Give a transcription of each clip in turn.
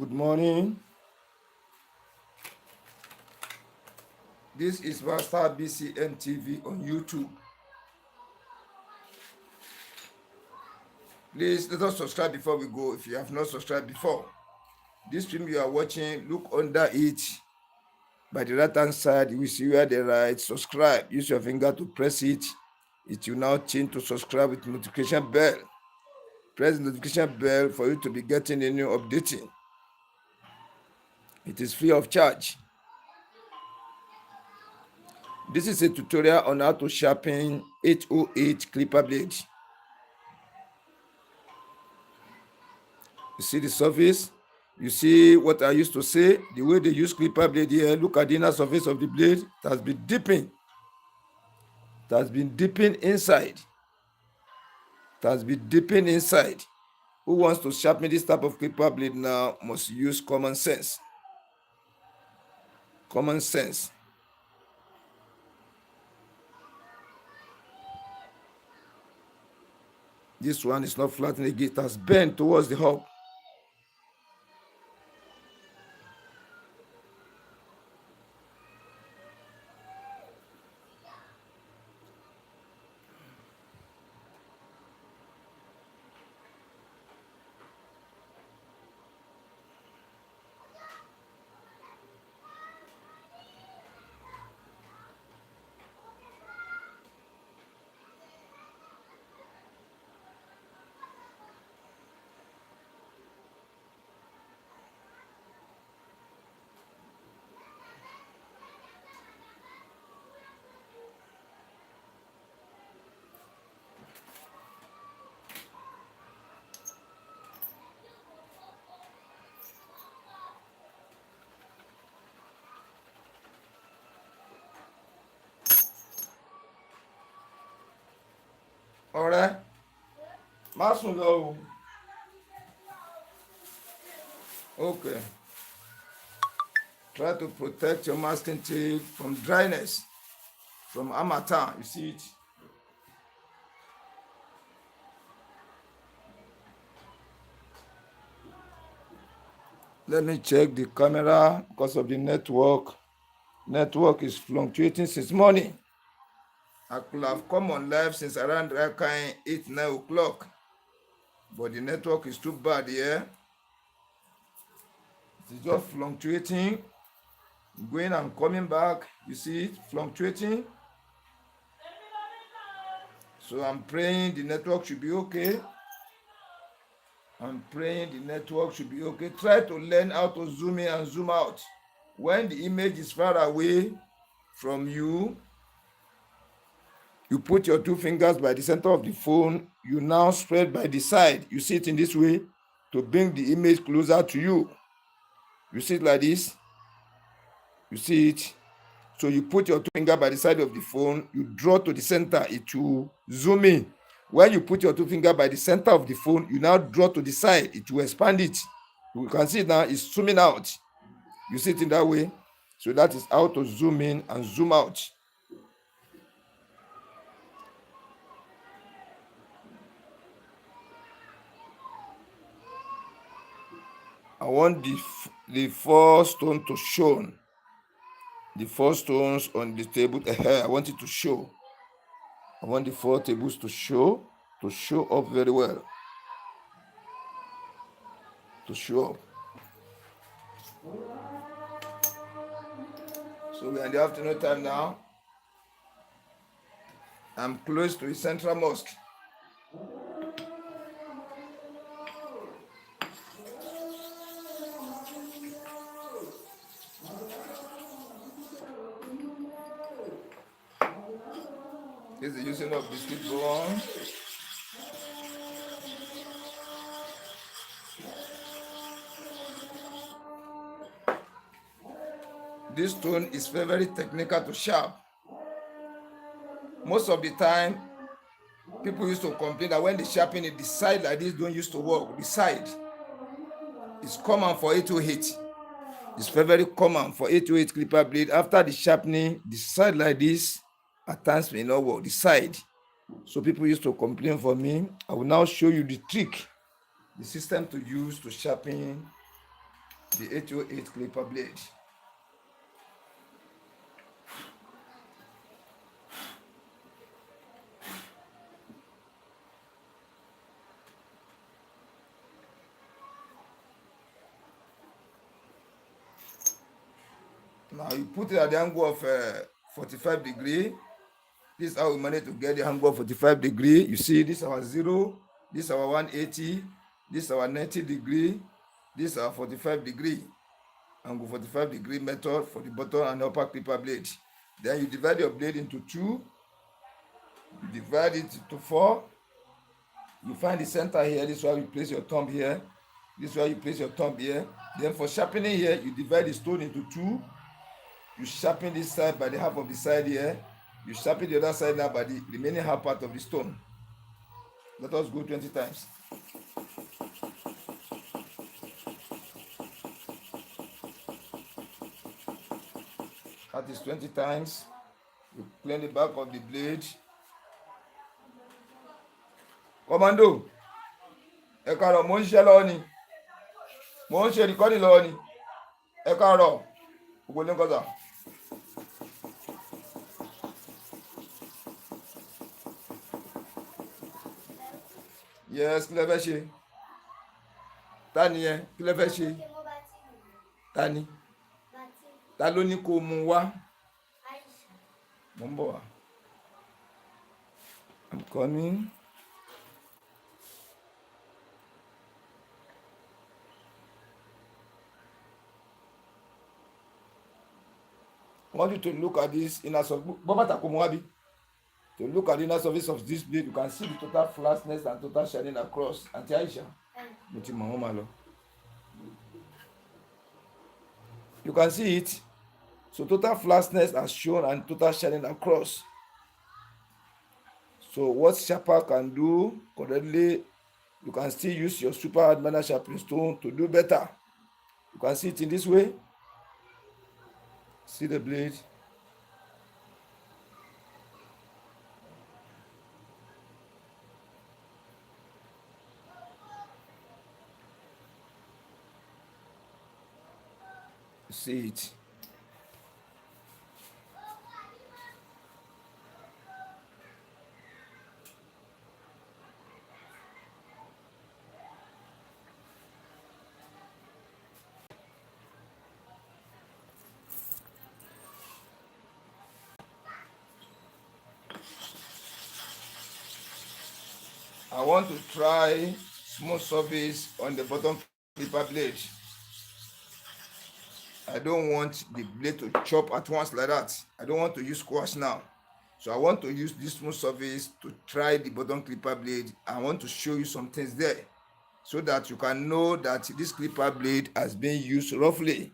Good morning. This is Master BCN TV on YouTube. Please let us subscribe before we go if you have not subscribed before. This stream you are watching, look under it. By the right hand side, you will see where they write subscribe. Use your finger to press it. It will now change to subscribe with notification bell. Press the notification bell for you to be getting a new updating. It is free of charge. This is a tutorial on how to sharpen 808 clipper blade. You see the surface? You see what I used to say? The way they use clipper blade here, look at the inner surface of the blade. It has been dipping. It has been dipping inside. It has been dipping inside. Who wants to sharpen this type of clipper blade now must use common sense. Common sense. This one is not flattening again. It has bent towards the hub. All right. Okay. Try to protect your masking tape from dryness, from harmattan. You see it? Let me check the camera because of the network. Network is fluctuating since morning. I could have come on live since around 8, 9 o'clock. But the network is too bad here. It is just fluctuating, going and coming back. You see it fluctuating. So I'm praying the network should be okay. I'm praying the network should be okay. Try to learn how to zoom in and zoom out. When the image is far away from you, you put your 2 fingers by the center of the phone. You now spread by the side. You see it in this way to bring the image closer to you. You see it like this. You see it. So you put your 2 fingers by the side of the phone. You draw to the center. It will zoom in. When you put your 2 fingers by the center of the phone, you now draw to the side. It will expand it. You can see it now. It's zooming out. You see it in that way. So that is how to zoom in and zoom out. I want the 4 stones to show. The 4 stones on the table. I want it to show. I want the 4 tables to show up very well. To show up. So we are in the afternoon time now. I'm close to the central mosque. This is the using of biscuit bone. This stone is very technical to sharp. Most of the time, people used to complain that when they sharpen it, the side like this don't used to work. The side is common for 808. It's very common for 808 clipper blade. After the sharpening, the side like this at times may not work. The side. So people used to complain for me. I will now show you the trick, the system to use to sharpen the 808 clipper blade. Now you put it at the angle of 45 degree. This is how we manage to get the angle of 45 degree. You see, this is our 0, this is our 180, this is our 90 degree, this is our 45 degree. Angle 45 degree method for the bottom and upper clipper blade. Then you divide your blade into 2. You divide it into 4. You find the center here. This is where you place your thumb here. This is where you place your thumb here. Then for sharpening here, you divide the stone into 2. You sharpen this side by the half of the side here. You sharpen the other side now by the remaining half part of the stone. Let us go 20 times. That is 20 times. You clean the back of the blade. Commando, ẹ káàárọ̀, mo ń ṣe lọ́wọ́ ni. Mo ń ṣe rìkọ́dì lọ́wọ́ ni. Ẹ káàárọ̀, gbogbo ní kọ́sà. Yes, kí lẹ fẹ́ ṣe? Ta ni ẹ? Kí lẹ fẹ́ ṣe? Ta ni? Ta ló ní kó mú wá? Mo ń bọ̀ wá. I'm coming. I want you to look at this inner surface. To look at the inner surface of this blade, you can see the total flatness and total shining across. Auntie Aisha, you can see it. So total flatness as shown and total shining across. So what sharper can do correctly, you can still use your super hard manner sharpening stone to do better. You can see it in this way. See the blade. See it. I want to try smooth surface on the bottom clipper blade. I don't want the blade to chop at once like that. I don't want to use squash now. So I want to use this smooth surface to try the bottom clipper blade. I want to show you some things there so that you can know that this clipper blade has been used roughly.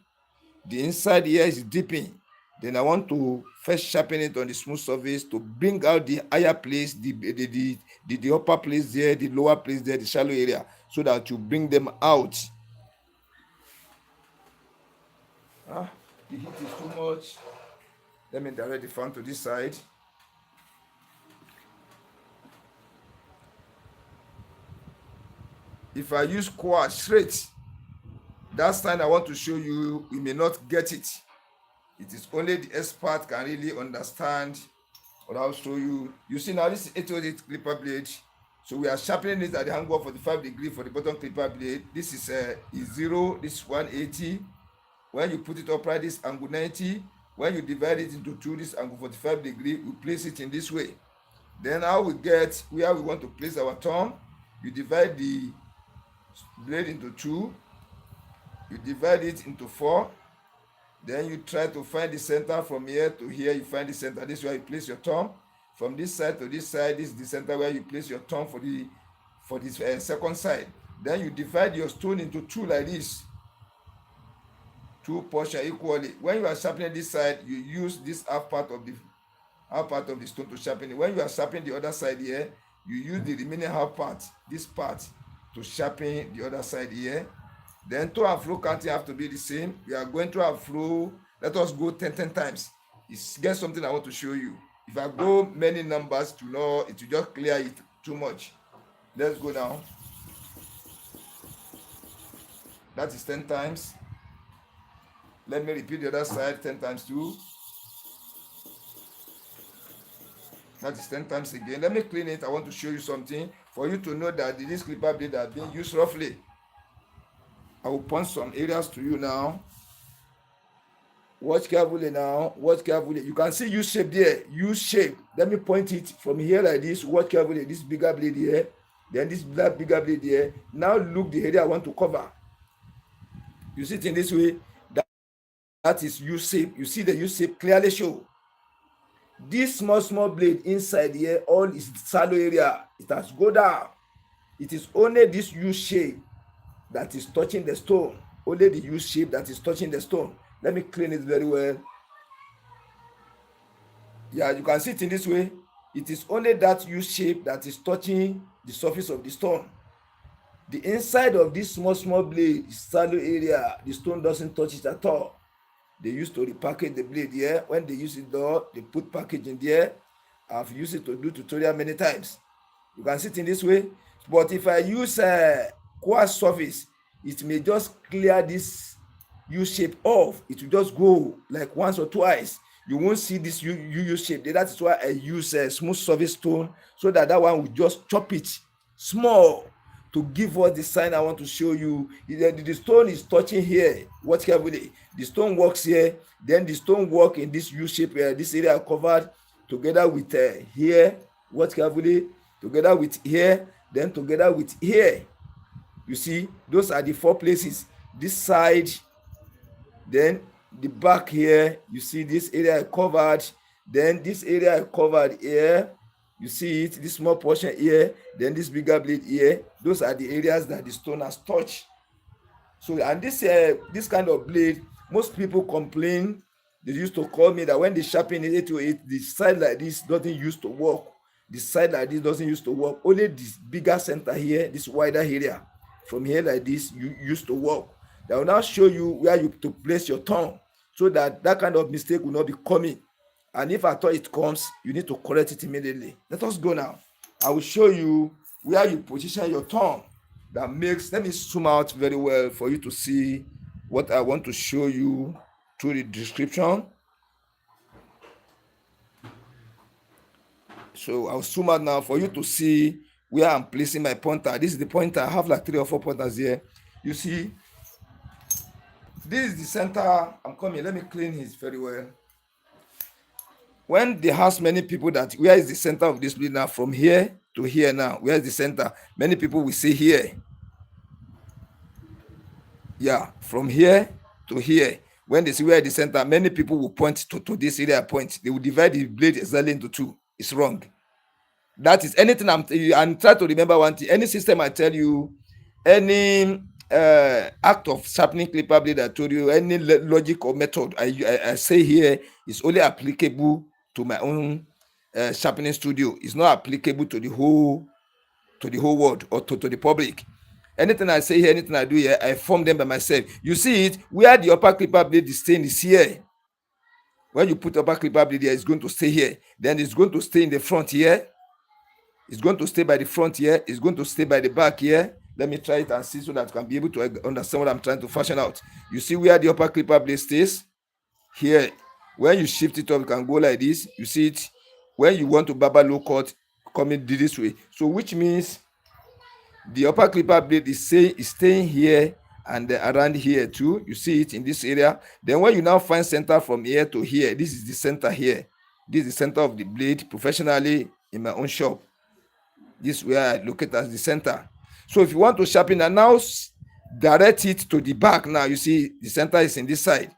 The inside here is dipping. Then I want to first sharpen it on the smooth surface to bring out the higher place, the upper place there, the lower place there, the shallow area, so that you bring them out. The heat is too much. Let me direct the fan to this side. If I use squash straight, that time I want to show you, you may not get it. It is only the expert can really understand. Or I'll show you. You see now, this is 808 clipper blade. So we are sharpening it at the angle of 45 degrees for the bottom clipper blade. This is 0, this is 180. When you put it upright, this angle 90. When you divide it into 2, this angle 45 degrees, we place it in this way. Then how we get where we want to place our thumb, you divide the blade into 2. You divide it into 4. Then you try to find the center from here to here. You find the center. This is where you place your thumb. From this side to this side, this is the center where you place your thumb for this second side. Then you divide your stone into 2 like this. 2 portions equally. When you are sharpening this side, you use this half part of the stone to sharpen it. When you are sharpening the other side here, you use the remaining half part, this part, to sharpen the other side here. Then to and fro counting have to be the same. We are going to and fro. Let us go 10 times. It's just something I want to show you. If I go many numbers to know, it will just clear it too much. Let's go now. That is 10 times. Let me repeat the other side 10 times 2. That is 10 times again. Let me clean it. I want to show you something for you to know that this clipper blade are being used roughly. I will point some areas to you now. Watch carefully now. Watch carefully. You can see U shape there. U shape. Let me point it from here like this. Watch carefully. This bigger blade here. Then this bigger blade here. Now look the area I want to cover. You see it in this way. That is U shape. You see the U shape clearly show. This small blade inside here, all is shallow area. It has go down. It is only this U shape that is touching the stone. Only the U shape that is touching the stone. Let me clean it very well. Yeah, you can see it in this way. It is only that U shape that is touching the surface of the stone. The inside of this small blade is shallow area. The stone doesn't touch it at all. They used to repackage the blade here. When they use it though, they put package in there. I've used it to do tutorial many times. You can see it in this way. But if I use quartz surface, it may just clear this U shape off. It will just go like once or twice. You won't see this U shape. That is why I use a smooth surface stone, so that one will just chop it small to give us the sign I want to show you. The stone is touching here. Watch carefully. The stone works here. Then the stone work in this U shape here. This area covered together with here. Watch carefully. Together with here. Then together with here. You see, those are the 4 places. This side, then the back here. You see this area covered. Then this area covered here. You see it, this small portion here, then this bigger blade here. Those are the areas that the stone has touched. So, and this kind of blade, most people complain. They used to call me that when they sharpen it 808, the side like this doesn't used to work. The side like this doesn't used to work. Only this bigger center here, this wider area, from here like this, you used to work. That will now show you where you to place your tongue, so that kind of mistake will not be coming. And if at all it comes, you need to correct it immediately. Let us go now. I will show you where you position your tongue. That makes, let me zoom out very well for you to see what I want to show you through the description. So I'll zoom out now for you to see where I'm placing my pointer. This is the pointer. I have like 3 or 4 pointers here. You see, this is the center. I'm coming. Let me clean it very well. When they ask many people that where is the center of this blade now, from here to here now, where is the center? Many people will say here. Yeah, from here to here. When they see where is the center, many people will point to this area point. They will divide the blade exactly into 2. It's wrong. That is anything I'm trying to remember one thing. Any system I tell you, any act of sharpening clipper blade I told you, any logic or method I say here is only applicable to my own sharpening studio. It's not applicable to the whole world or to the public. Anything I say here, anything I do here, I form them by myself. You see it, where the upper clipper blade is staying is here. When you put upper clipper blade here, it's going to stay here. Then it's going to stay in the front here. It's going to stay by the front here. It's going to stay by the back here. Let me try it and see so that you can be able to understand what I'm trying to fashion out. You see where the upper clipper blade stays? Here. When you shift it up, you can go like this. You see it? When you want to barber low cut, come in this way. So which means the upper clipper blade is staying here and around here too. You see it in this area. Then when you now find center from here to here, this is the center here. This is the center of the blade professionally in my own shop. This is where I locate as the center. So if you want to sharpen and now direct it to the back, now you see the center is in this side.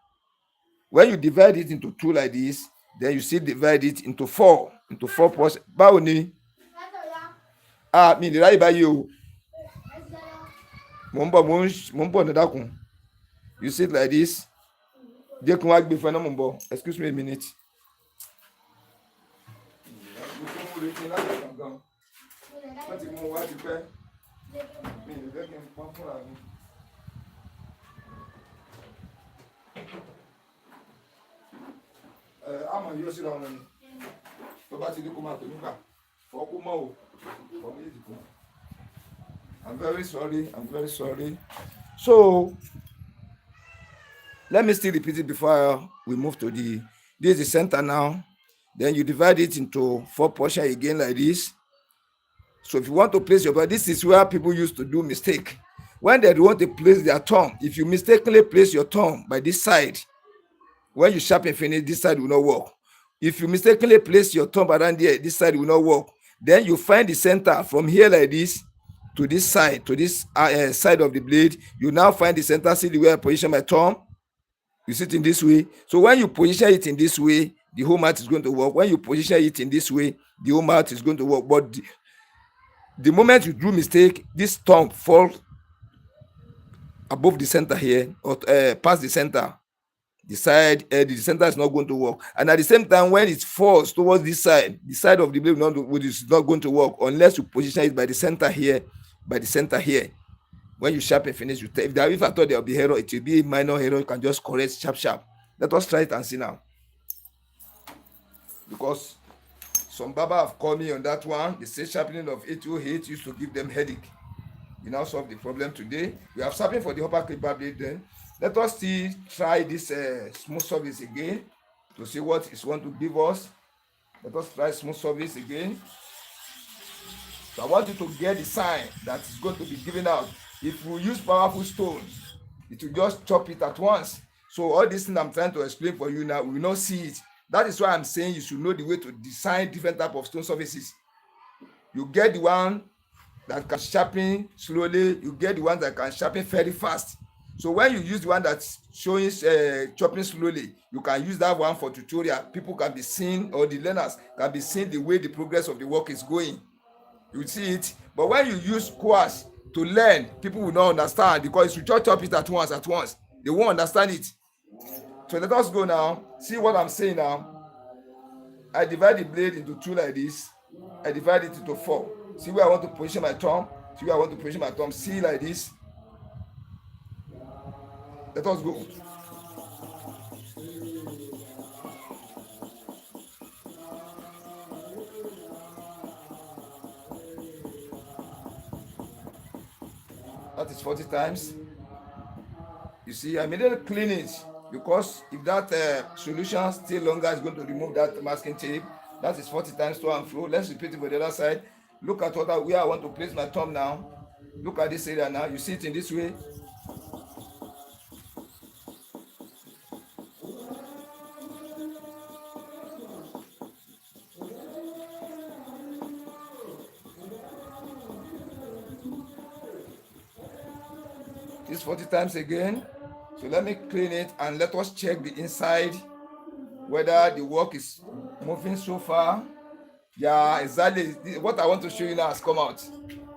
When you divide it into 2 like this, then you see divide it into 4 portions. Báwo ni? Mi lè ráyè báyìí o. Mo ń bọ̀ ní dákun. You see it like this. Jẹ́ kí n wá gbé fún ẹ náà, mo ń bọ̀. Excuse me a minute. Láti mú wá ti pẹ́. Mi ò fẹ́ kí n pọ́n fúnra mi. Àmọ̀ yóò sí lọ́rùn ni. Tó bá ti ní kó máa tó nígbà. Fọ́ kó mọ́ o. Fọ́ méjì kó. I'm very sorry. So Let me still repeat it before we move to the, this is the center now. Then you divide it into 4 portions again like this. So if you want to place your body, this is where people used to do mistake. When they want to place their thumb, if you mistakenly place your thumb by this side, when you sharpen finish, this side will not work. If you mistakenly place your thumb around here, this side will not work. Then you find the center from here like this to this side, to this side of the blade. You now find the center. See the way I position my thumb? You sit in this way. So when you position it in this way, the whole mat is going to work. When you position it in this way, the whole mat is going to work. But the moment you do mistake, this thumb falls above the center here, or past the center. The side, the center is not going to work. And at the same time, when it falls towards this side, the side of the blade is not going to work unless you position it by the center here, by the center here. When you sharpen finish, you if I thought there will be error, it will be a minor error. You can just correct sharp. Let us try it and see now. Because some Baba have called me on that one. They say sharpening of 808 used to give them headache. We now solve the problem today. We have sharpened for the upper clipper blade then. Let us still try this smooth surface again to see what it want to give us. Let us try smooth surface again. So I want you to get the sign that is going to be given out. If we use powerful stone, it will just chop it at once. So all this thing I'm trying to explain for you now, we will not see it. That is why I'm saying you should know the way to design different type of stone surfaces. You get the one that can sharpen slowly. You get the one that can sharpen very fast. So when you use the one that's showing chopping slowly, you can use that one for tutorial. People can be seen, or the learners can be seen the way the progress of the work is going. You see it. But when you use course to learn, people will not understand, because you just chop it at once. They won't understand it. So let us go now. See what I'm saying now. I divide the blade into 2 like this. I divide it into 4. See where I want to position my thumb. See where I want to position my thumb. See like this. Let us go. That is 40 times. You see, I immediately clean it, because if that solution still longer is going to remove that masking tape. That is 40 times to and fro. Let's repeat it for the other side. Look at where I want to place my thumb now. Look at this area now. You see it in this way. This 40 times again. So let me clean it and let us check the inside, whether the work is moving so far. Yeah, exactly. What I want to show you now has come out.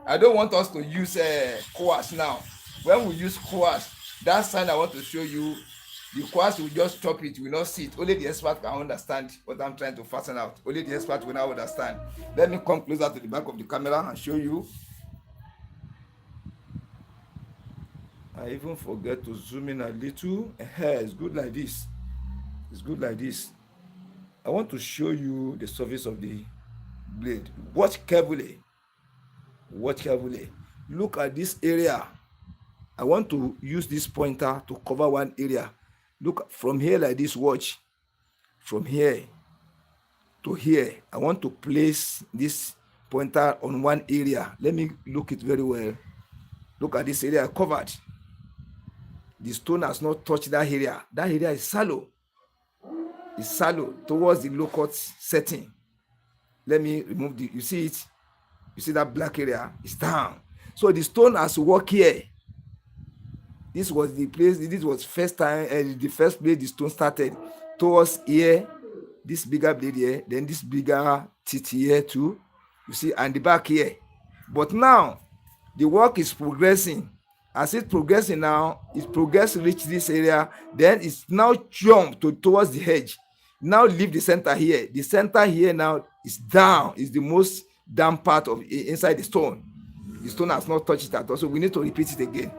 I don't want us to use coarse now. When we use coarse, that sign I want to show you, the coarse will just chop it, will not see it. Only the expert can understand what I'm trying to fasten out. Only the expert will now understand. Let me come closer to the back of the camera and show you. I even forget to zoom in a little. It's good like this. It's good like this. I want to show you the surface of the blade. Watch carefully. Watch carefully. Look at this area. I want to use this pointer to cover one area. Look from here like this. Watch. From here to here. I want to place this pointer on one area. Let me look it very well. Look at this area covered. The stone has not touched that area. That area is shallow. It's shallow towards the low cut setting. Let me remove the, you see it? You see that black area? It's down. So the stone has to work here. This was the place, this was first time, the first place the stone started towards here. This bigger blade here, then this bigger teeth here too. You see, and the back here. But now, the work is progressing. As it's progressing now, it's progressing reach this area, then it's now jump towards the edge. Now leave the center here. The center here now is down, is the most down part of inside the stone. The stone has not touched it at all, so we need to repeat it again.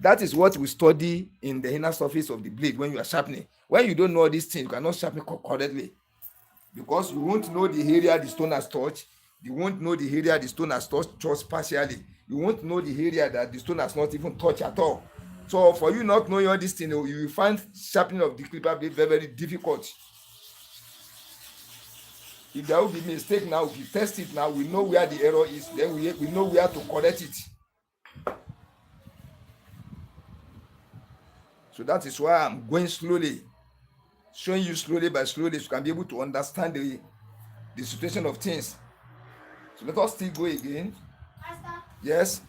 That is what we study in the inner surface of the blade when you are sharpening. When you don't know this thing, you cannot sharpen correctly, because you won't know the area the stone has touched. You won't know the area the stone has touched just partially. You won't know the area that the stone has not even touched at all. So for you not knowing all this thing, you will find sharpening of the clipper blade very, very difficult. If there will be mistake now, if you test it now, we know where the error is, then we know where to correct it. So that is why I'm going slowly, showing you slowly by slowly, so you can be able to understand the situation of things. So let us still go again. Yes.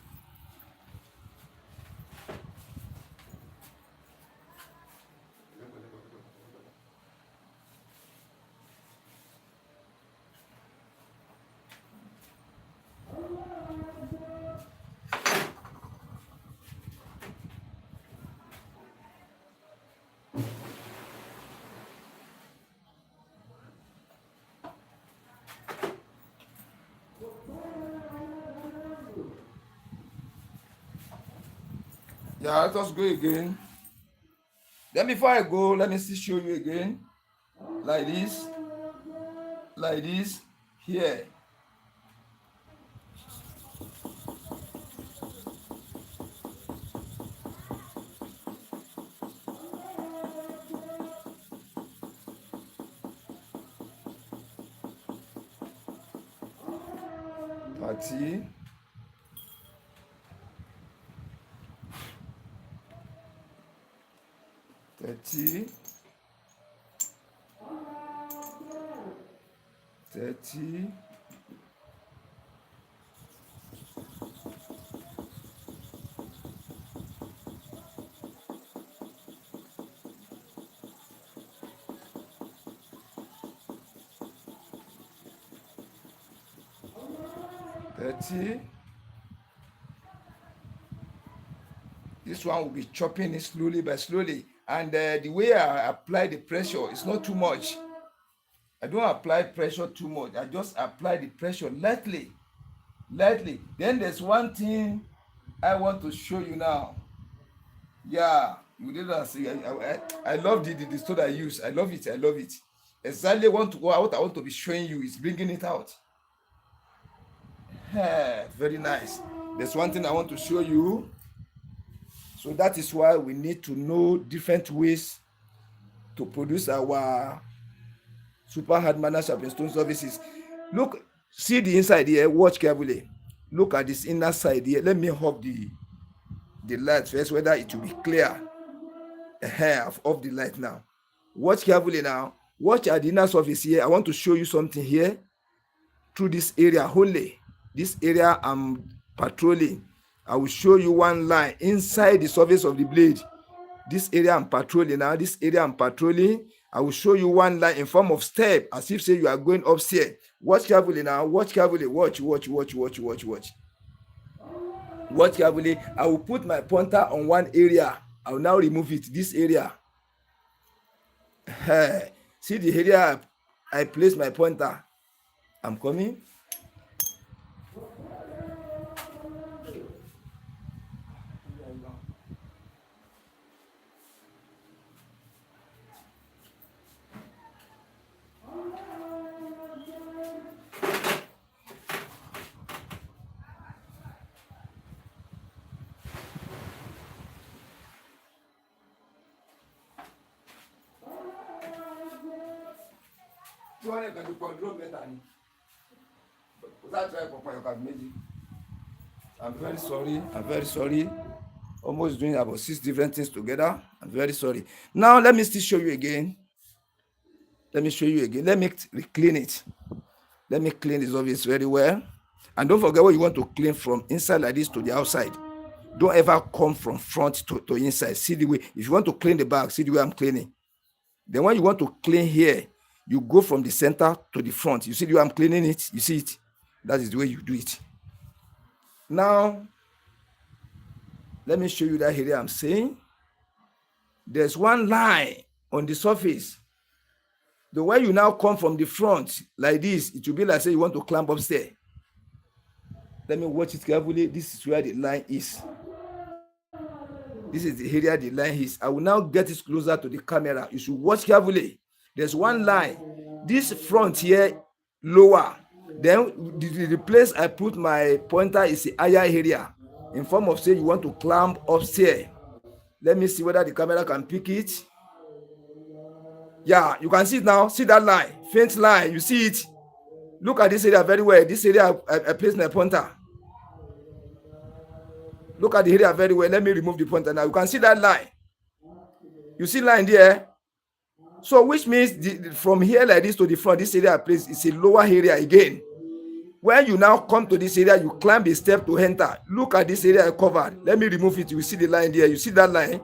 Yeah, let us go again. Then before I go, let me still show you again. Like this, here. Party. Thirty. 30. 30. This one will be chopping it slowly by slowly. And the way I apply the pressure is not too much. I don't apply pressure too much. I just apply the pressure lightly. Then there's one thing I want to show you now. Yeah, you didn't see. I love the stone I use. I love it. Exactly what I want to be showing you is bringing it out. Very nice. There's one thing I want to show you. So that is why we need to know different ways to produce our super hard manner sharpened stone services. Look, see the inside here. Watch carefully. Look at this inner side here. Let me off the light first, whether it will be clear. I've off the light now. Watch carefully now. Watch at the inner surface here. I want to show you something here through this area only. This area I'm patrolling. I will show you one line inside the surface of the blade. This area I'm patrolling now. This area I'm patrolling. I will show you one line in form of step, as if say you are going upstairs. Watch carefully now. Watch carefully. Watch. Watch carefully. I will put my pointer on one area. I will now remove it. This area. See the area I place my pointer. I'm coming. I'm very sorry. Almost doing about 6 different things together. I'm very sorry. Now let me still show you again. Let me clean it. Let me clean this surface very well. And don't forget what you want to clean from inside like this to the outside. Don't ever come from front to inside. See the way. If you want to clean the back, see the way I'm cleaning. Then when you want to clean here, you go from the center to the front. You see the way I'm cleaning it? You see it? That is the way you do it. Now, let me show you that area I'm saying. There's one line on the surface. The way you now come from the front like this, it will be like say you want to climb upstairs. Let me watch it carefully. This is where the line is. This is the area the line is. I will now get it closer to the camera. You should watch carefully. There's one line. This front here, lower. Then the place I put my pointer is the higher area. In form of say you want to climb upstairs. Let me see whether the camera can pick it. Yeah, you can see it now. See that line, faint line. You see it. Look at this area very well. This area I placed my pointer. Look at the area very well. Let me remove the pointer now. You can see that line. You see line there. So which means from here like this to the front, this area I placed is a lower area again. When you now come to this area, you climb the step to enter. Look at this area I covered. Let me remove it. You see the line there. You see that line.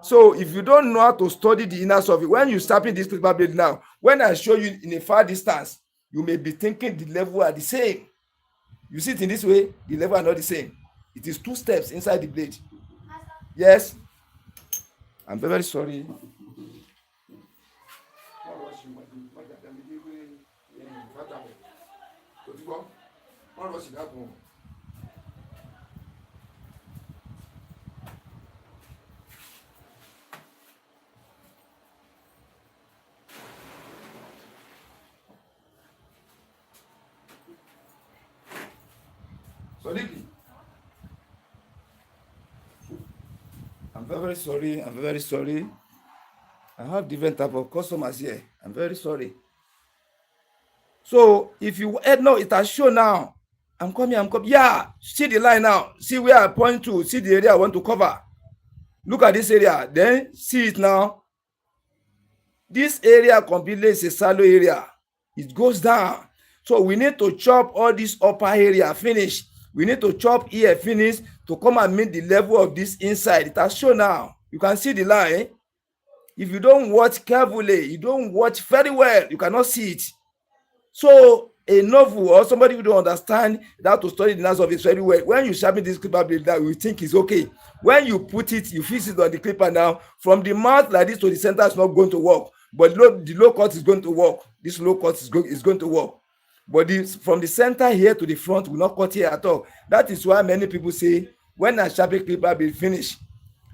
So if you don't know how to study the inner surface, when you sharpen this clipper blade now, when I show you in a far distance, you may be thinking the level are the same. You see it in this way, the level are not the same. It is 2 steps inside the blade. Yes. I'm very sorry. Solidly. I'm very sorry. I'm very sorry. I have different type of customers here. I'm very sorry. So if you no, it has shown now. I'm coming. Yeah, see the line now. See where I point to. See the area I want to cover. Look at this area. Then see it now. This area completely is a shallow area. It goes down. So we need to chop all this upper area finish. We need to chop here finish to come and meet the level of this inside. It has shown now. You can see the line. If you don't watch carefully, you don't watch very well, you cannot see it. So a novel or somebody who don't understand how to study the inner surface very well, when you sharpen this clipper blade now, you think it's okay. When you put it, you fix it on the clipper now, from the mouth like this to the center is not going to work. But the low cut is going to work. This low cut is going to work. But from the center here to the front will not cut here at all. That is why many people say, when a sharpen clipper blade finish,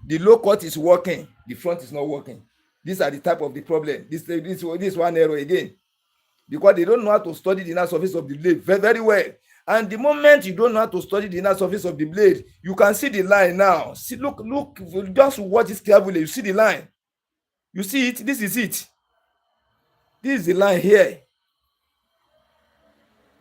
the low cut is working, the front is not working. These are the type of the problem. This one error again. Because they don't know how to study the inner surface of the blade very, very well. And the moment you don't know how to study the inner surface of the blade, you can see the line now. See, look, just watch it carefully. You see the line. You see it? This is it. This is the line here.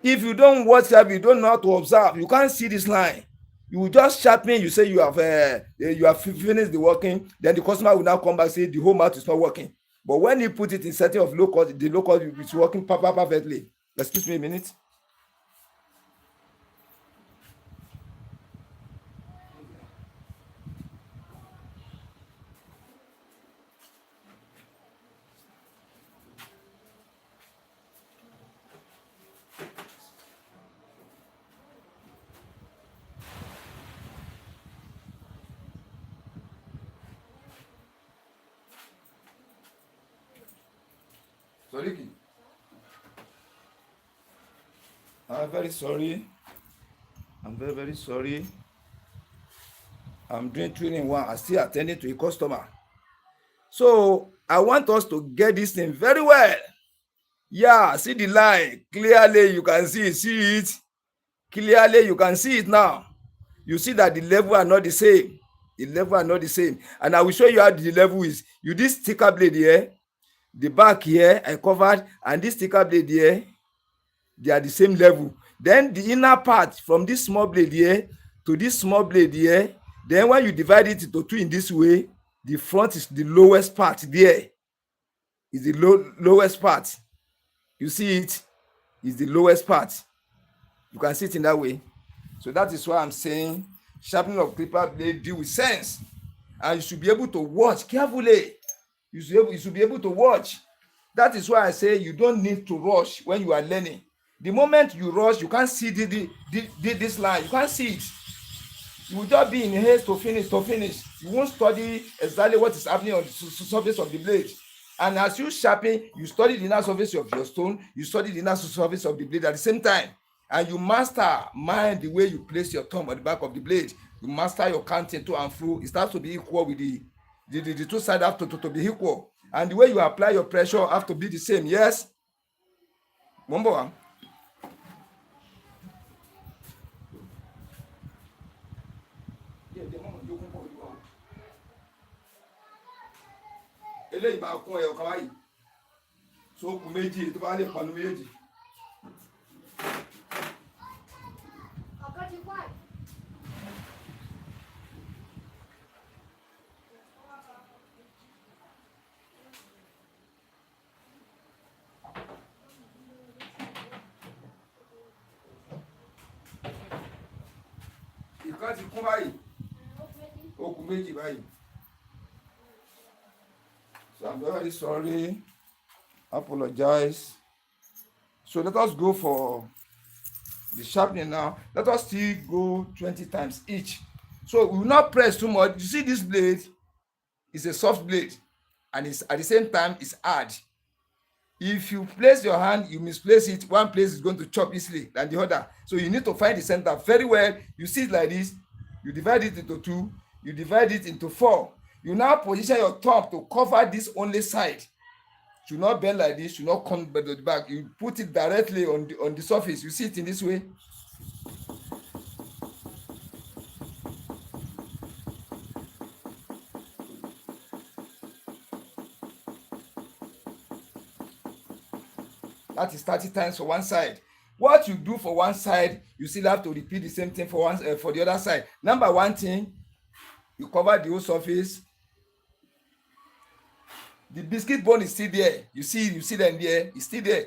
If you don't watch that, you don't know how to observe, you can't see this line. You will just sharpen, you say you have finished the working, then the customer will now come back and say the whole mouth is not working. But when you put it in setting of low cut, the low cut is working perfectly. Excuse me a minute. Sorry. I'm very sorry. I'm very, very sorry. I'm doing 3 in 1. I'm still attending to a customer. So I want us to get this thing very well. Yeah, see the line. Clearly you can see it. Clearly you can see it now. You see that the level are not the same. The level are not the same. And I will show you how the level is. You this sticker blade here, the back here I covered, and this sticker blade here, they are the same level. Then the inner part from this small blade here to this small blade here, then when you divide it into 2 in this way, the front is the lowest part there. Is the lowest part. You see it? Is the lowest part. You can see it in that way. So that is why I'm saying sharpening of clipper blade deal with sense. And you should be able to watch carefully. You should be able to watch. That is why I say you don't need to rush when you are learning. The moment you rush, you can't see this line. You can't see it. You will just be in haste to finish. You won't study exactly what is happening on the surface of the blade. And as you sharpen, you study the inner surface of your stone, you study the inner surface of the blade at the same time. And you mind the way you place your thumb on the back of the blade. You master your counting to and fro. It starts to be equal with the 2 sides have to be equal. And the way you apply your pressure have to be the same. Yes? One more. eléyìí máa kún ẹyọ kan báyìí so kù méjì tó bá lè pọnú méjì. ìkan ti kún báyìí ó kù méjì báyìí. So I'm very sorry. I apologize. So let us go for the sharpening now. Let us still go 20 times each. So we will not press too much. You see this blade is a soft blade and it's at the same time it's hard. If you place your hand, you misplace it, one place is going to chop easily than the other. So you need to find the center very well. You see it like this, you divide it into 2, you divide it into 4. You now position your thumb to cover this only side. Should not bend like this, should not come to the back. You put it directly on the surface. You see it in this way. That is 30 times for one side. What you do for one side, you still have to repeat the same thing for the other side. Number one thing, you cover the whole surface. The biscuit bone is still there. You see them there, it's still there.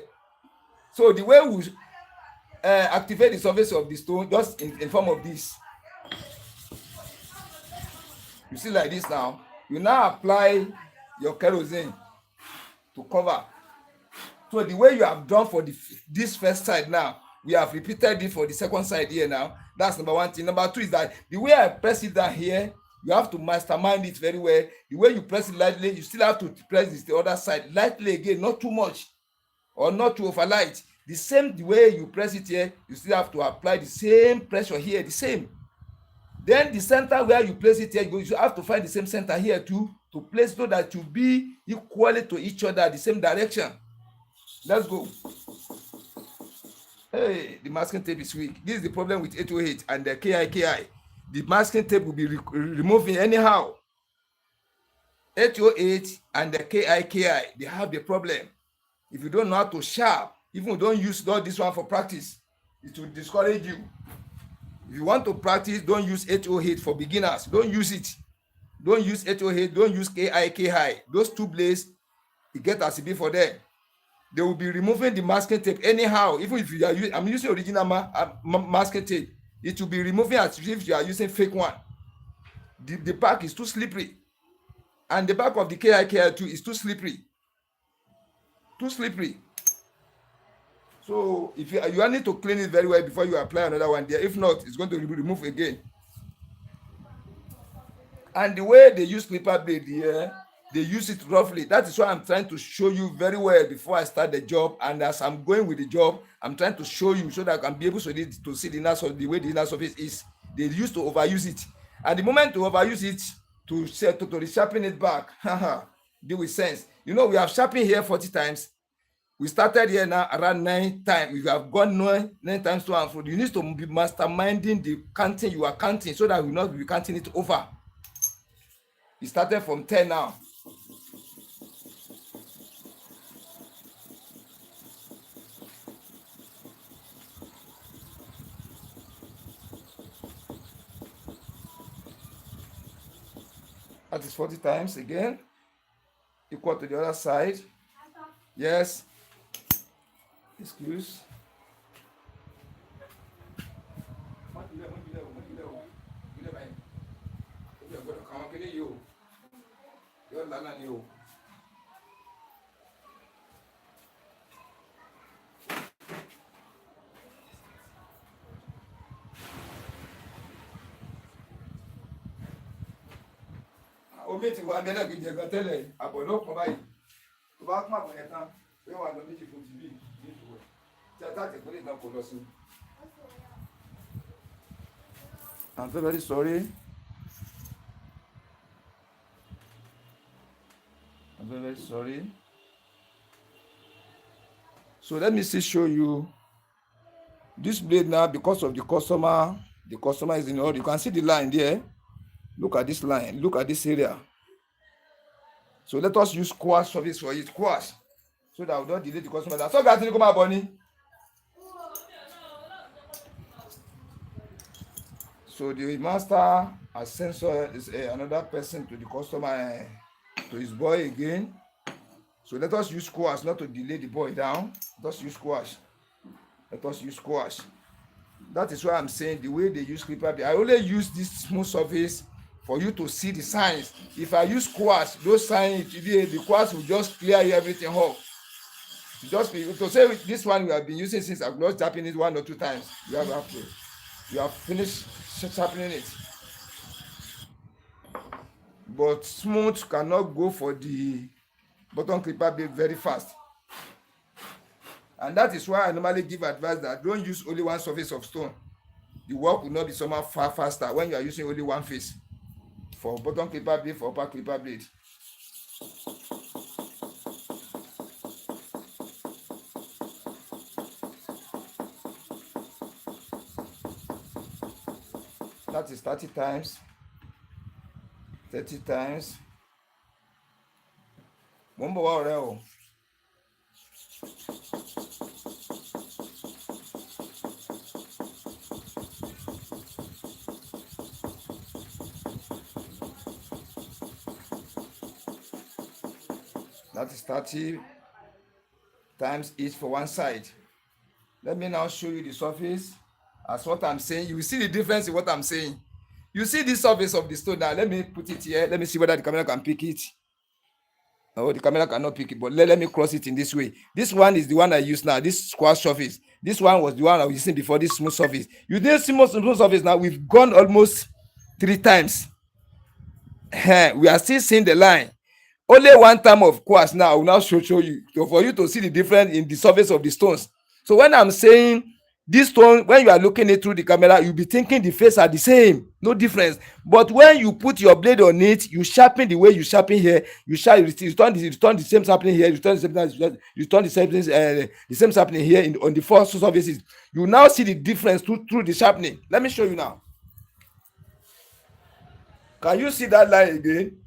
So the way we activate the surface of the stone, just in form of this. You see like this now. You now apply your kerosene to cover. So the way you have done for this first side now, we have repeated it for the second side here now. That's number one thing. Number two is that the way I press it down here, you have to mastermind it very well. The way you press it lightly, you still have to press the other side lightly again, not too much or not too overlight. The way you press it here, you still have to apply the same pressure here, the same. Then the center where you place it here, you have to find the same center here too, to place so that you be equally to each other, the same direction. Let's go. Hey, the masking tape is weak. This is the problem with 808 and the KI. The masking tape will be removing anyhow. 808 and the KI, they have the problem. If you don't know how to sharp, even don't use this one for practice, it will discourage you. If you want to practice, don't use 808 for beginners. Don't use it. Don't use 808. Don't use KI. Those two blades, you get as it for them. They will be removing the masking tape anyhow. Even if you are using, I'm using original masking tape, it will be removing as if you are using fake one. The back is too slippery, and the back of the KI too is too slippery. So if you need to clean it very well before you apply another one there. If not, it's going to be removed again. And the way they use clipper blade here, they use it roughly. That is why I'm trying to show you very well before I start the job. And as I'm going with the job, I'm trying to show you so that I can be able to see the way the inner surface is. They used to overuse it. And the moment to overuse it, to sharpen it back, deal with sense. You know, we have sharpened here 40 times. We started here now around 9 times. We have gone 9 times to and fro. You need to be masterminding the counting you are counting so that you will not be counting it over. We started from 10 now. That is 40 times again. Equal to the other side. Yes. Excuse. Omi ti wà nílẹ̀ kìí jẹ̀gàn tẹ́lẹ̀ àbọ̀ ló kọ́ báyìí tó bá kún àbọ̀ yẹn tán pé wà lọ méjì fún tìbí ní ìfowó tí a tàjẹ̀ pé lè náà kò lọ sí. I'm very sorry. I'm very sorry. So let me still show you this blade now because of the customer. The customer is in order. You can see the line there. Look at this line. Look at this area. So let us use squash surface for it. Squash. So that we don't delay the customer. So guys, come out, Bonnie. So the master has sent another person to the customer, to his boy again. So let us use squash, not to delay the boy down. Let us use squash. Let us use squash. That is why I'm saying the way they use clipper. I only use this smooth surface for you to see the signs. If I use squash, those signs, the squash will just clear everything off. Just to say this one we have been using since I've not tapping it 1 or 2 times. You have finished sharpening it. But smooth cannot go for the button clipper blade very fast. And that is why I normally give advice that don't use only one surface of stone. The work will not be somehow far faster when you are using only one face for button clipper blade, for upper clipper blade. That is 30 times. 30 times. One more ọ̀rẹ́. That is 30 times each for one side. Let me now show you the surface as what I'm saying. You will see the difference in what I'm saying. You see the surface of the stone now. Let me put it here. Let me see whether the camera can pick it. Oh, the camera cannot pick it, but let me cross it in this way. This one is the one I use now. This squash surface. This one was the one I was using before, this smooth surface. You did smooth surface now. We've gone almost 3 times. We are still seeing the line. Only one time of course now I will now show you for you to see the difference in the surface of the stones. So when I'm saying this stone, when you are looking it through the camera, you'll be thinking the face are the same, no difference. But when you put your blade on it, you sharpen the way you sharpen here. You turn the same sharpening here. You turn the same sharpening here on the 4 surfaces. You now see the difference through the sharpening. Let me show you now. Can you see that line again?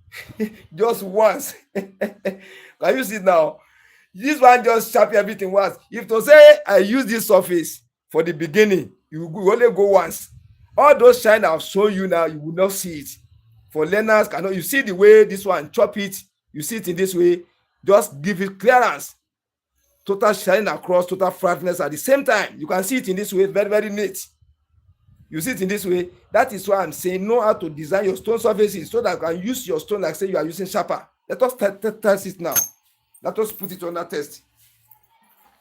Just once. Can you see it now? This one just sharpen everything once. If to say I use this surface for the beginning, you only go once. All those shine I've shown you now, you will not see it. For learners, you see the way this one chop it, you see it in this way, just give it clearance. Total shine across, total flatness at the same time. You can see it in this way, very, very neat. You see it in this way. That is why I'm saying know how to design your stone surfaces so that you can use your stone like say you are using sharper. Let us test it now. Let us put it on that test.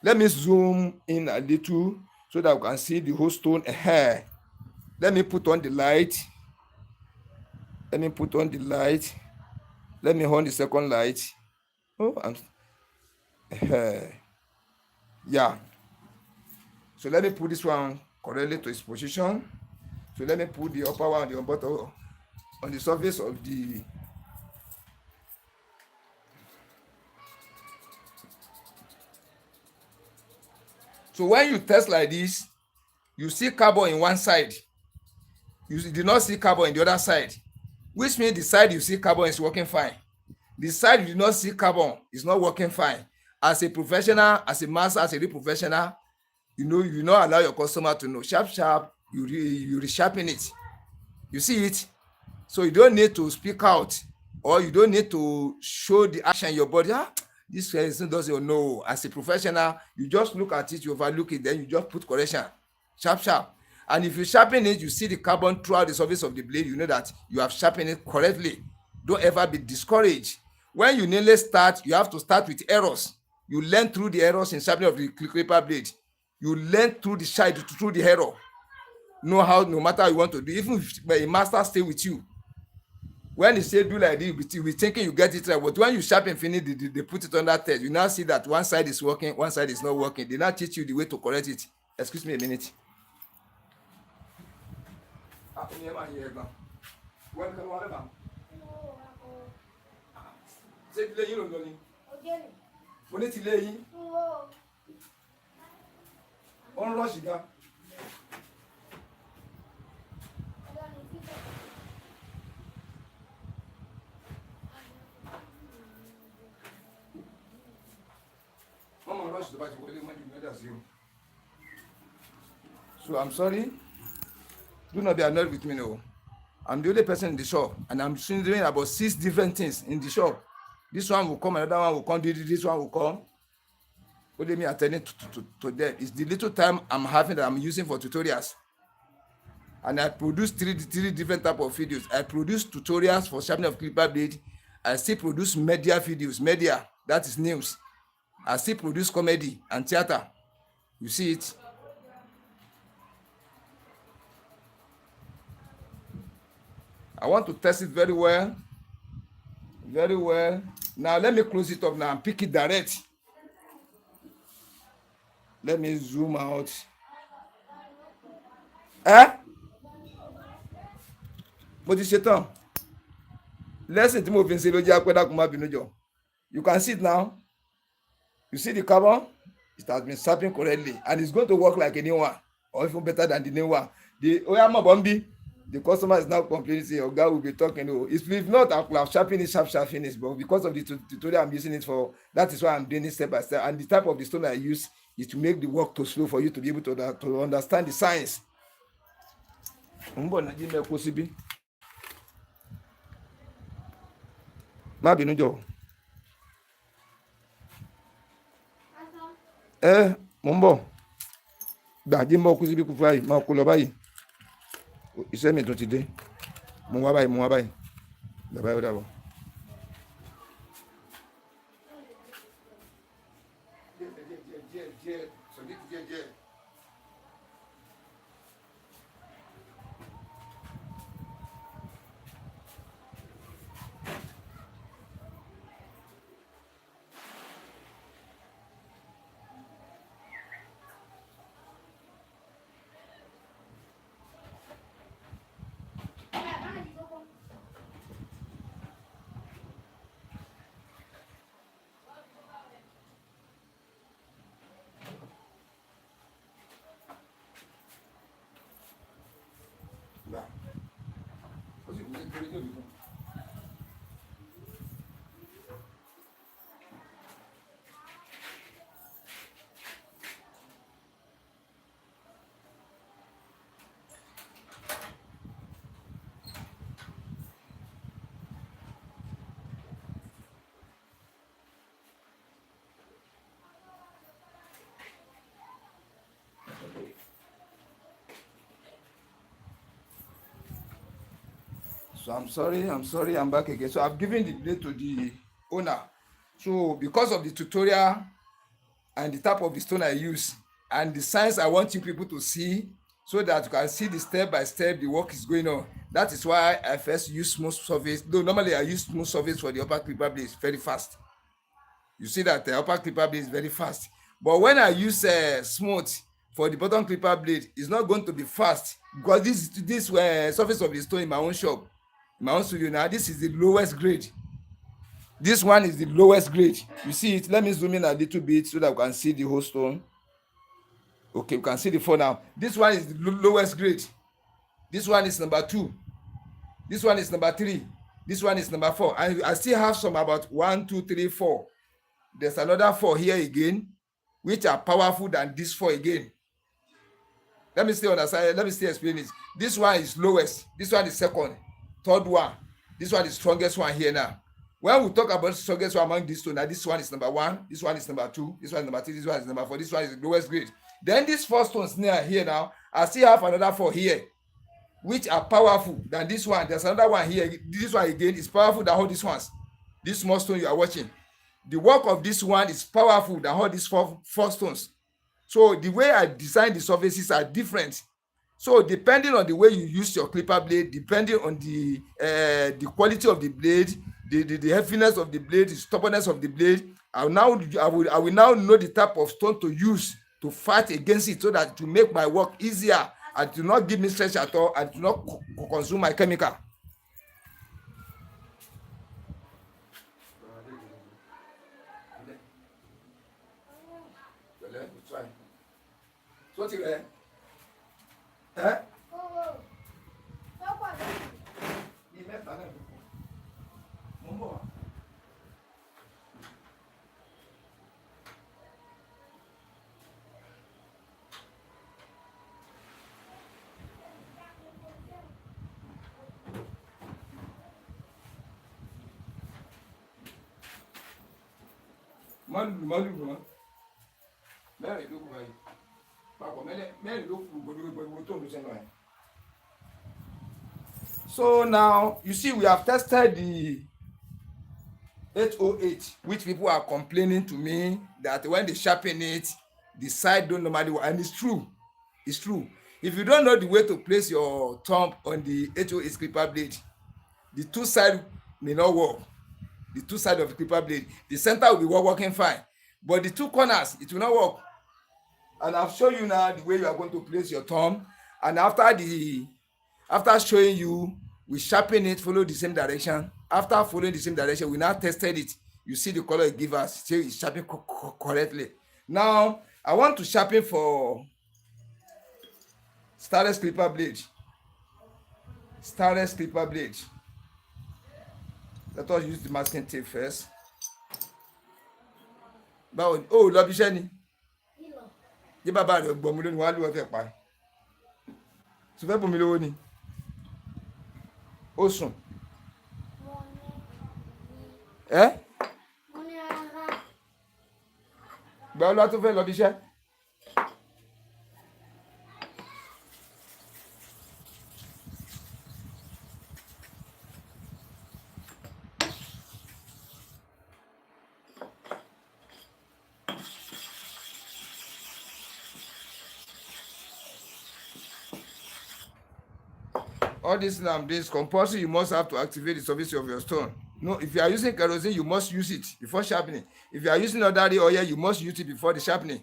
Let me zoom in a little so that we can see the whole stone. Let me put on the light. Let me put on the light. Let me on the second light. Oh, yeah. So let me put this one correctly to its position. So let me put the upper one on the bottom on the surface of the So when you test like this, you see carbon in one side. You do not see carbon in the other side, which means the side you see carbon is working fine. The side you do not see carbon is not working fine. As a professional, as a master, as a real professional, you will not allow your customer to know. Sharp, you resharpen it. You see it? So you don't need to speak out or you don't need to show the action in your body. This person doesn't know. As a professional, you just look at it, you overlook it, then you just put correction. Sharp. And if you sharpen it, you see the carbon throughout the surface of the blade, you know that you have sharpened it correctly. Don't ever be discouraged. When you nearly start, you have to start with errors. You learn through the errors in sharpening of the clipper blade. You learn through the side, through the error. Know how, no matter how you want to do, even if a master stay with you. When they say do like this, you be thinking you get it right. But when you sharpen finish, they put it on that test. You now see that one side is working, one side is not working. They now teach you the way to correct it. Excuse me a minute. So I'm sorry. Do not be annoyed with me, no. I'm the only person in the shop, and I'm doing about 6 different things in the shop. This one will come, another one will come, this one will come. Only me attending to them. It's the little time I'm having that I'm using for tutorials. And I produce three different type of videos. I produce tutorials for sharpening of clipper blade. I still produce media videos. Media, that is news. I still produce comedy and theater. You see it? I want to test it very well. Very well. Now let me close it up now and pick it direct. Let me zoom out. Mo ti ṣe tán. Lesson tí mo fi ń ṣe ló jẹ́ apẹ́ dákun má bínú jọ. You can see it now. You see the carbon? It has been sharpened correctly and it's going to work like a new one or even better than the new one. The Oyama Bombi, the customer is now complaining, say, Oga will be talking. Oh, if not, I could have sharpened it, sharp finish. But because of the tutorial I'm using it for, that is why I'm doing it step by step. And the type of the stone I use is to make the work too slow for you to be able to understand the science. Má bínú jọ̀ọ́. Mo ń bọ̀. Gbàdé mọ́ kú síbí kú fún báyìí, máa kó lọ báyìí. Iṣẹ́ mi tún ti dé. Mo wá báyìí. Bàbá yóò dàbọ̀. So I'm sorry, I'm back again. So I've given the blade to the owner. So because of the tutorial and the type of the stone I use and the science I want you people to see so that you can see the step by step the work is going on. That is why I first use smooth surface. Though normally I use smooth surface for the upper clipper blade, it's very fast. You see that the upper clipper blade is very fast. But when I use smooth for the bottom clipper blade, it's not going to be fast because this surface of the stone in my own shop, in my own studio now, this is the lowest grade. This one is the lowest grade. You see it? Let me zoom in a little bit so that we can see the whole stone. Okay, we can see the four now. This one is the lowest grade. This one is number 2. This one is number 3. This one is number 4. And I still have some about 1, 2, 3, 4. There's another 4 here again, which are powerful than this 4 again. Let me stay on the side. Let me still explain it. This one is lowest. This one is second. Third one. This one is strongest one here now. When we talk about the strongest one among these two, now this one is number 1. This one is number 2. This one is number 3. This one is number 4. This one is the lowest grade. Then these 4 stones near here now, I still have another 4 here, which are powerful than this one. There's another one here. This one again is powerful than all these ones. This small stone you are watching. The work of this one is powerful than all these four stones. So the way I design the surfaces are different. So depending on the way you use your clipper blade, depending on the quality of the blade, the heaviness of the blade, the stubbornness of the blade, I will now know the type of stone to use to fight against it so that to make my work easier and to not give me stress at all and to not consume my chemical. So So now you see we have tested the 808, which people are complaining to me that when they sharpen it, the side don't normally work, and it's true. It's true. If you don't know the way to place your thumb on the 808 clipper blade, the two sides may not work. The two sides of the clipper blade, the center will be working fine, but the two corners it will not work. And I've shown you now the way you are going to place your thumb, and after showing you, we sharpen it, follow the same direction. After following the same direction, we now tested it. You see the color it gives us, say it's sharpened correctly. Now I want to sharpen for starless clipper blade. Starless clipper blade. Let us use the masking tape first. Báwo ni? Oh, lọ bí iṣẹ́ ni. Yé bàbá rẹ̀ gbọ̀n mi lónìí, wọ́n á lù ọ́ fẹ́ pa ẹ́. Sọ fẹ́ bùn mi lówó ni. Ó sùn. Ẹ́ gbà ọ́ lọ́wọ́ tó fẹ́ lọ bí iṣẹ́. All this nowadays compulsory, you must have to activate the surface of your stone. No, if you are using kerosene, you must use it before sharpening. If you are using ordinary oil, you must use it before the sharpening.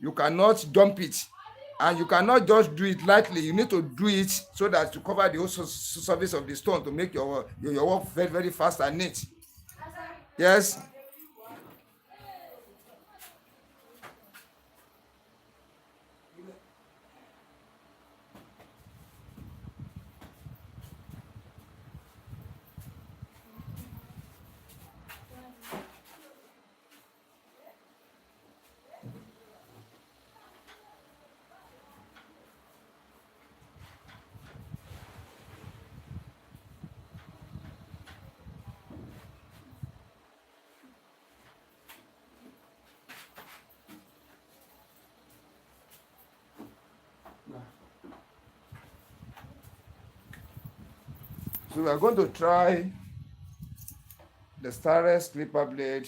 You cannot dump it, and you cannot just do it lightly. You need to do it so that to cover the whole surface of the stone to make your work very, very fast and neat. Yes. So we are going to try the starless clipper blade.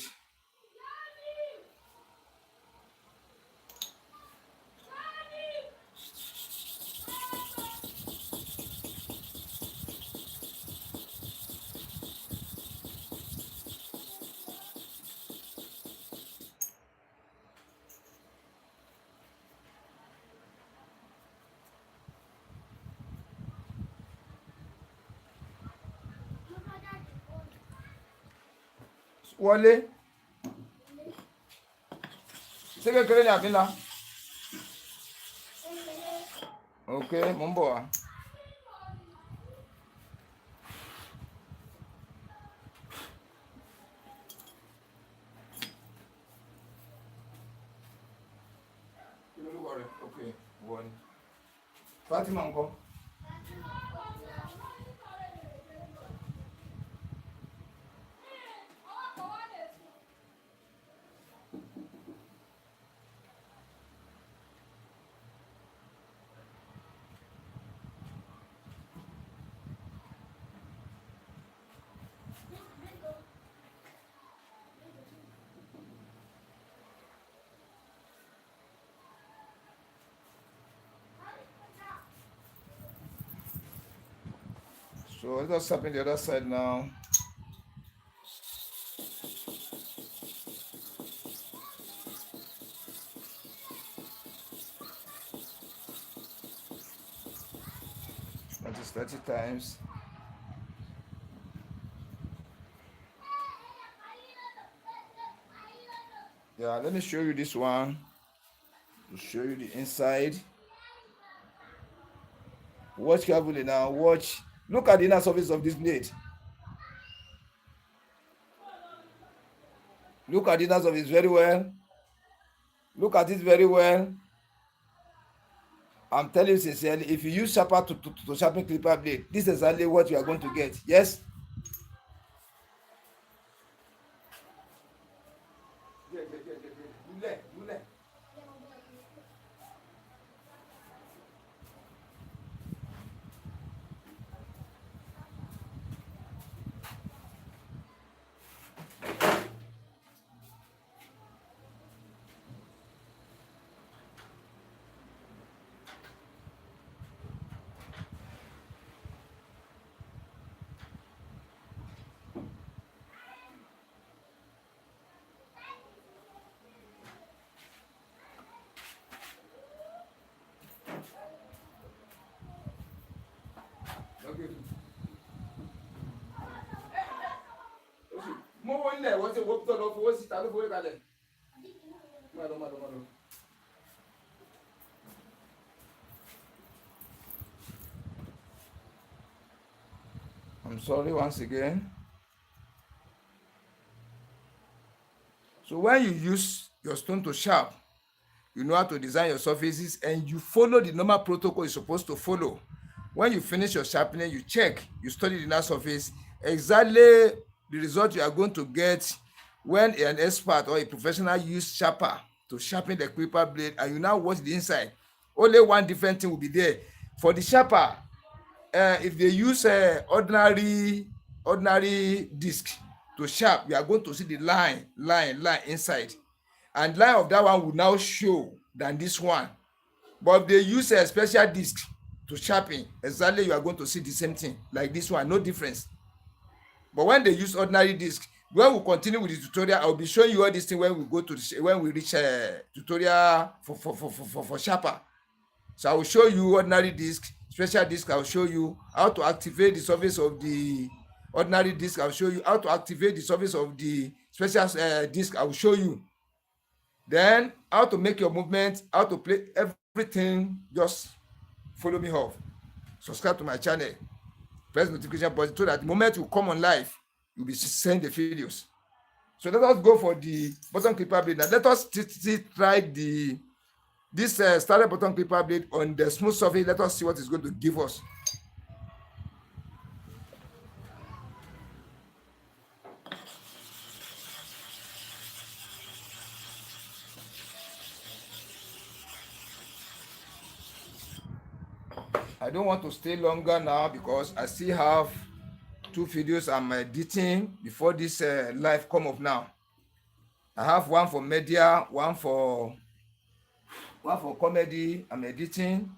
Wọlé. Ṣé kékeré ni àbí ńlá? Ok, mo ń bọ̀ wá. Kí lorúkọ rẹ̀? Ok, wọ ni. Fatima ńkọ́? So let us sharpen the other side now. That is 30 times. Yeah, let me show you this one to show you the inside. Watch carefully now. Watch. Look at the inner surface of this blade. Look at the inner surface very well. Look at it very well. I'm telling you sincerely, if you use sharper to sharpen clipper blade, this is exactly what you are going to get. Yes? I'm sorry once again. So when you use your stone to sharp, you know how to design your surfaces and you follow the normal protocol you're supposed to follow. When you finish your sharpening, you check, you study the inner surface, exactly the result you are going to get when an expert or a professional use sharper to sharpen the clipper blade, and you now watch the inside. Only one different thing will be there. For the sharper, if they use ordinary disc to sharp, you are going to see the line inside, and line of that one will now show than this one. But if they use a special disc to sharpen, exactly you are going to see the same thing like this one, no difference. But when they use ordinary disc, when we continue with the tutorial, I will be showing you all this thing when we go to when we reach tutorial for sharper. So I will show you ordinary disc, special disc. I will show you how to activate the surface of the ordinary disc. I will show you how to activate the surface of the special disc. I will show you. Then how to make your movement, how to play everything. Just follow me off. Subscribe to my channel. Press notification button so that the moment you come on live, you'll be sending the videos. So let us go for the bottom clipper blade. Now let us try this standard bottom clipper blade on the smooth surface. Let us see what it's going to give us. I don't want to stay longer now because I still have 2 videos I'm editing before this live come up now. I have one for media, one for comedy. I'm editing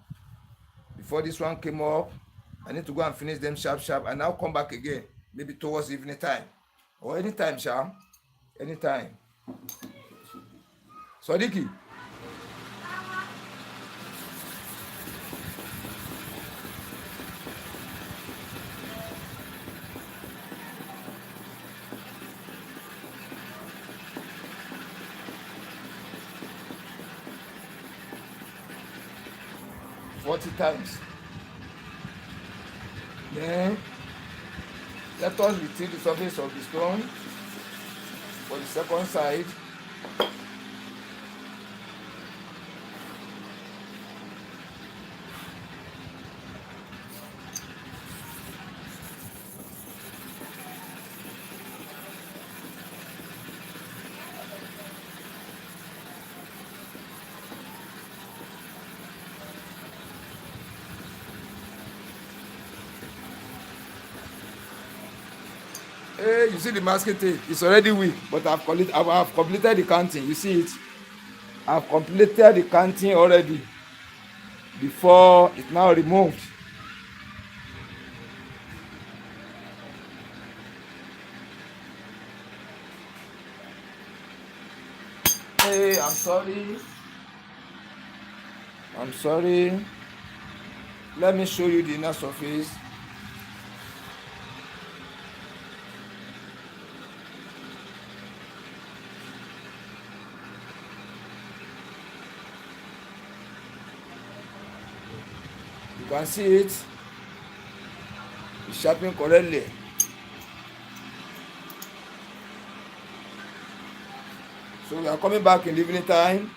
before this one came up. I need to go and finish them sharp, and I'll come back again, maybe towards evening time or anytime, sha. Anytime. Sodiki. 40 times. Then let us retrieve the surface of the stone for the second side. Hey, you see the masking tape? It's already weak, but I've completed the counting. You see it? I've completed the counting already before it's now removed. Hey, I'm sorry. Let me show you the inner surface. You can see it. It's sharpening correctly. So we are coming back in the evening time.